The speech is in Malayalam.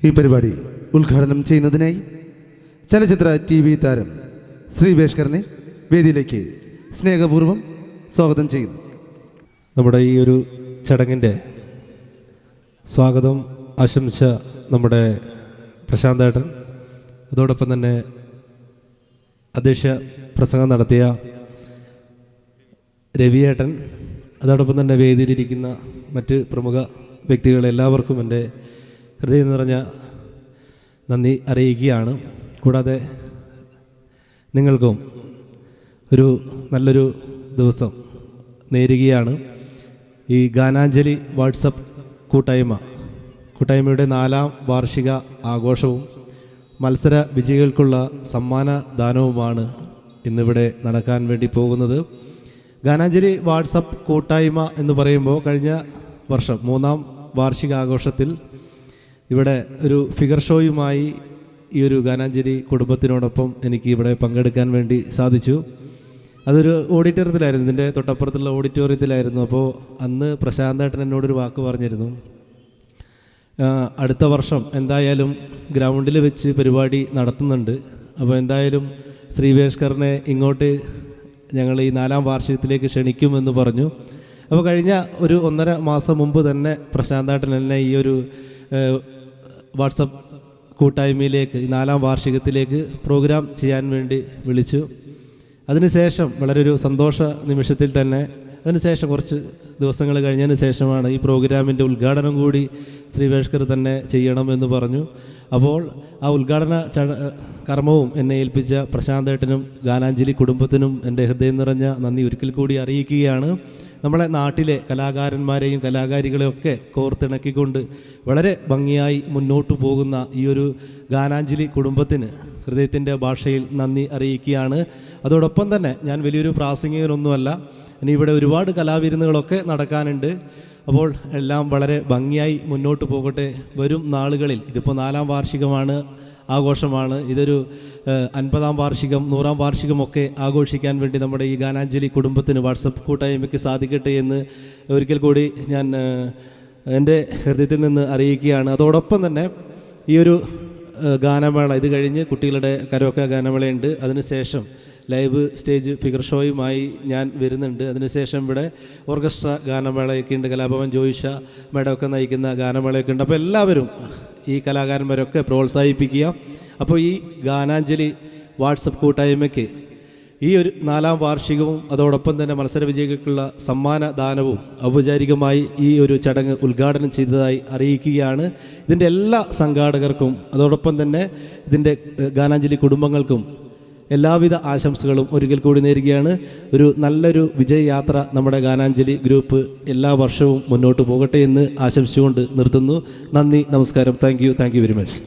ഈ പരിപാടി ഉദ്ഘാടനം ചെയ്യുന്നതിനായി ചലച്ചിത്ര TV താരം ശ്രീവേഷ്കറിനെ വേദിയിലേക്ക് സ്നേഹപൂർവ്വം സ്വാഗതം ചെയ്യുന്നു. നമ്മുടെ ഈ ഒരു ചടങ്ങിൻ്റെ സ്വാഗതം ആശംസിച്ച നമ്മുടെ പ്രശാന്തേട്ടൻ, അതോടൊപ്പം തന്നെ അധ്യക്ഷ പ്രസംഗം നടത്തിയ രവിയേട്ടൻ, അതോടൊപ്പം തന്നെ വേദിയിലിരിക്കുന്ന മറ്റ് പ്രമുഖ വ്യക്തികളെല്ലാവർക്കും എൻ്റെ ഹൃദയം നിറഞ്ഞ നന്ദി അറിയിക്കുകയാണ്. കൂടാതെ നിങ്ങൾക്കും ഒരു നല്ലൊരു ദിവസം നേരുകയാണ്. ഈ ഗാനാഞ്ജലി വാട്സപ്പ് കൂട്ടായ്മയുടെ 4ാം വാർഷിക ആഘോഷവും മത്സര വിജയികൾക്കുള്ള സമ്മാന ദാനവുമാണ് ഇന്നിവിടെ നടക്കാൻ വേണ്ടി പോകുന്നത്. ഗാനാഞ്ജലി വാട്സപ്പ് കൂട്ടായ്മ എന്ന് പറയുമ്പോൾ കഴിഞ്ഞ വർഷം 3ാം വാർഷികാഘോഷത്തിൽ ഇവിടെ ഒരു ഫിഗർ ഷോയുമായി ഈ ഒരു ഗാനാഞ്ജലി കുടുംബത്തിനോടൊപ്പം എനിക്ക് ഇവിടെ പങ്കെടുക്കാൻ വേണ്ടി സാധിച്ചു. അതൊരു ഓഡിറ്റോറിയത്തിലായിരുന്നു, ഇതിൻ്റെ തൊട്ടപ്പുറത്തുള്ള ഓഡിറ്റോറിയത്തിലായിരുന്നു. അപ്പോൾ അന്ന് പ്രശാന്തേട്ടൻ എന്നോടൊരു വാക്ക് പറഞ്ഞിരുന്നു, അടുത്ത വർഷം എന്തായാലും ഗ്രൗണ്ടിൽ വെച്ച് പരിപാടി നടത്തുന്നുണ്ട്, അപ്പോൾ എന്തായാലും ശ്രീവേഷ്കറിനെ ഇങ്ങോട്ട് ഞങ്ങൾ ഈ 4ാം വാർഷികത്തിലേക്ക് ക്ഷണിക്കുമെന്ന് പറഞ്ഞു. അപ്പോൾ കഴിഞ്ഞ ഒരു 1.5 മാസം മുമ്പ് തന്നെ പ്രശാന്തേട്ടൻ എന്നെ ഈ ഒരു വാട്സപ്പ് കൂട്ടായ്മയിലേക്ക് ഈ 4ാം വാർഷികത്തിലേക്ക് പ്രോഗ്രാം ചെയ്യാൻ വേണ്ടി വിളിച്ചു. അതിനുശേഷം വളരെ ഒരു സന്തോഷ നിമിഷത്തിൽ തന്നെ അതിനുശേഷം കുറച്ച് ദിവസങ്ങൾ കഴിഞ്ഞതിന് ശേഷമാണ് ഈ പ്രോഗ്രാമിൻ്റെ ഉദ്ഘാടനം കൂടി ശ്രീവേഷ്കർ തന്നെ ചെയ്യണമെന്ന് പറഞ്ഞു. അപ്പോൾ ആ ഉദ്ഘാടന കർമ്മവും എന്നെ ഏൽപ്പിച്ച പ്രശാന്തേട്ടനും ഗാനാഞ്ജലി കുടുംബത്തിനും എൻ്റെ ഹൃദയം നിറഞ്ഞ നന്ദി ഒരിക്കൽ കൂടി അറിയിക്കുകയാണ്. നമ്മളെ നാട്ടിലെ കലാകാരന്മാരെയും കലാകാരികളെയൊക്കെ കോർത്തിണക്കിക്കൊണ്ട് വളരെ ഭംഗിയായി മുന്നോട്ട് പോകുന്ന ഈ ഒരു ഗാനാഞ്ജലി കുടുംബത്തിന് ഹൃദയത്തിൻ്റെ ഭാഷയിൽ നന്ദി അറിയിക്കുകയാണ്. അതോടൊപ്പം തന്നെ ഞാൻ വലിയൊരു പ്രാസംഗികനൊന്നുമല്ല, ഇനി ഇവിടെ ഒരുപാട് കലാവിരുന്നുകളൊക്കെ നടക്കാനുണ്ട്. അപ്പോൾ എല്ലാം വളരെ ഭംഗിയായി മുന്നോട്ട് പോകട്ടെ. വരും നാളുകളിൽ ഇതിപ്പോൾ 4ാം വാർഷികമാണ്, ആഘോഷമാണ്. ഇതൊരു 50ാം വാർഷികം 100ാം വാർഷികമൊക്കെ ആഘോഷിക്കാൻ വേണ്ടി നമ്മുടെ ഈ ഗാനാഞ്ജലി കുടുംബത്തിന് വാട്സപ്പ് കൂട്ടായ്മയ്ക്ക് സാധിക്കട്ടെ എന്ന് ഒരിക്കൽ കൂടി ഞാൻ എൻ്റെ ഹൃദയത്തിൽ നിന്ന് അറിയിക്കുകയാണ്. അതോടൊപ്പം തന്നെ ഈ ഒരു ഗാനമേള ഇത് കഴിഞ്ഞ് കുട്ടികളുടെ കരോക്കെ ഗാനമേളയുണ്ട്. അതിനുശേഷം ലൈവ് സ്റ്റേജ് ഫിഗർ ഷോയുമായി ഞാൻ വരുന്നുണ്ട്. അതിനുശേഷം ഇവിടെ ഓർക്കസ്ട്ര ഗാനമേളയൊക്കെ ഉണ്ട്, കലാഭവൻ ജോയിഷ മേഡമൊക്കെ നയിക്കുന്ന ഗാനമേളയൊക്കെ ഉണ്ട്. അപ്പോൾ എല്ലാവരും ഈ കലാകാരന്മാരൊക്കെ പ്രോത്സാഹിപ്പിക്കുക. അപ്പോൾ ഈ ഗാനാഞ്ജലി വാട്സപ്പ് കൂട്ടായ്മയ്ക്ക് ഈ ഒരു 4ാം വാർഷികവും അതോടൊപ്പം തന്നെ മത്സര വിജയികൾക്കുള്ള സമ്മാന ദാനവും ഔപചാരികമായി ഈ ഒരു ചടങ്ങ് ഉദ്ഘാടനം ചെയ്തതായി അറിയിക്കുകയാണ്. ഇതിൻ്റെ എല്ലാ സംഘാടകർക്കും അതോടൊപ്പം തന്നെ ഇതിൻ്റെ ഗാനാഞ്ജലി കുടുംബങ്ങൾക്കും എല്ലാവിധ ആശംസകളും ഒരിക്കൽ കൂടി നേരുകയാണ്. ഒരു നല്ലൊരു വിജയയാത്ര നമ്മുടെ ഗാനാഞ്ജലി ഗ്രൂപ്പ് എല്ലാ വർഷവും മുന്നോട്ട് പോകട്ടെ എന്ന് ആശംസിച്ചുകൊണ്ട് നിർത്തുന്നു. നന്ദി, നമസ്കാരം. Thank you very much.